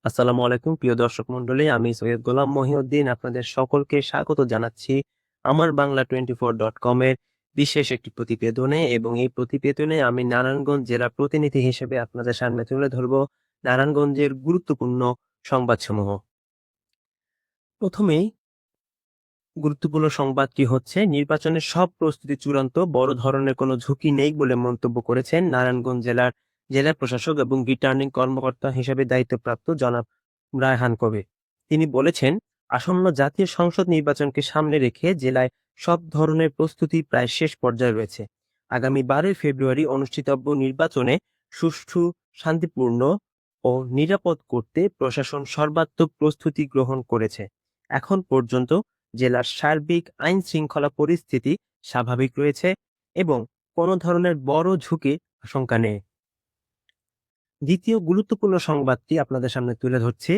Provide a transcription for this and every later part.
আসসালামু আলাইকুম প্রিয় দর্শক মণ্ডলী, আমি সৈয়দ গোলাম মহিউদ্দিন আপনাদের সকলকে স্বাগত জানাচ্ছি আমার বাংলা 24.com এর বিশেষ একটি প্রতিবেদনে। এবং এই প্রতিবেদনে আমি নারায়ণগঞ্জ জেলা প্রতিনিধি হিসেবে আপনাদের সামনে তুলে ধরব নারায়ণগঞ্জের গুরুত্বপূর্ণ সংবাদসমূহ। প্রথমেই গুরুত্বপূর্ণ সংবাদটি হচ্ছে, নির্বাচনের সব প্রস্তুতি চূড়ান্ত, বড় ধরনের কোনো ঝুঁকি নেই বলে মন্তব্য করেছেন নারায়ণগঞ্জ জেলার জেলা প্রশাসক এবং রিটার্নিং কর্মকর্তা হিসেবে দায়িত্বপ্রাপ্ত জনাব রায়হান কবির। তিনি বলেছেন, আসন্ন জাতীয় সংসদ নির্বাচনকে সামনে রেখে জেলায় সব ধরনের প্রস্তুতি প্রায় শেষ পর্যায়ে রয়েছে। আগামী 12 ফেব্রুয়ারি অনুষ্ঠিতব্য নির্বাচনে সুষ্ঠু, শান্তিপূর্ণ ও নিরাপদ করতে প্রশাসন সর্বাত্মক প্রস্তুতি গ্রহণ করেছে। এখন পর্যন্ত জেলার সার্বিক আইন শৃঙ্খলা পরিস্থিতি স্বাভাবিক রয়েছে এবং কোনো ধরনের বড় ঝুঁকির আশঙ্কা নেই। দ্বিতীয় গুরুত্বপূর্ণ সংবাদটি আপনাদের সামনে তুলে ধরছি।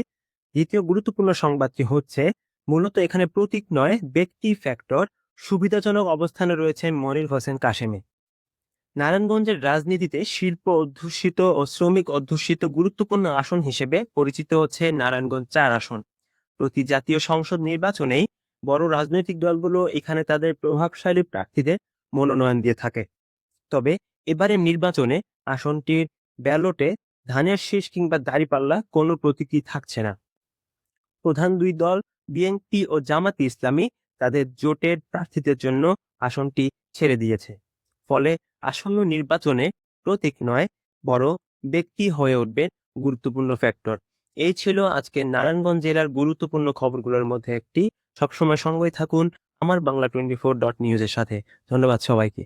দ্বিতীয় গুরুত্বপূর্ণ সংবাদটি হচ্ছে, মূলত এখানে প্রতীক নয়, ব্যক্তি ফ্যাক্টর। সুবিধাজনক অবস্থানে রয়েছে মনির হোসেন কাশেমি। নারায়ণগঞ্জের রাজনীতিতে শিল্প অধ্যুষিত ও শ্রমিক অধ্যুষিত গুরুত্বপূর্ণ আসন হিসেবে পরিচিত হচ্ছে নারায়ণগঞ্জ 4 আসন। প্রতি জাতীয় সংসদ নির্বাচনেই বড় রাজনৈতিক দলগুলো এখানে তাদের প্রভাবশালী প্রার্থীদের মনোনয়ন দিয়ে থাকে। তবে এবারের নির্বাচনে আসনটির ব্যালটে ধানের শীষ কিংবা দাঁড়িপাল্লা কোনো প্রতীকী থাকছে না। প্রধান দুই দল বিএনপি ও জামাতে ইসলামী তাদের জোটের প্রার্থীদের জন্য আসনটি ছেড়ে দিয়েছে। ফলে আসন্ন নির্বাচনে প্রতীক নয়, বড় ব্যক্তি হয়ে উঠবে গুরুত্বপূর্ণ ফ্যাক্টর। এই ছিল আজকে নারায়ণগঞ্জ জেলার গুরুত্বপূর্ণ খবরগুলোর মধ্যে একটি। সবসময় সঙ্গেই থাকুন আমার বাংলা 24.নিউজের সাথে। ধন্যবাদ সবাইকে।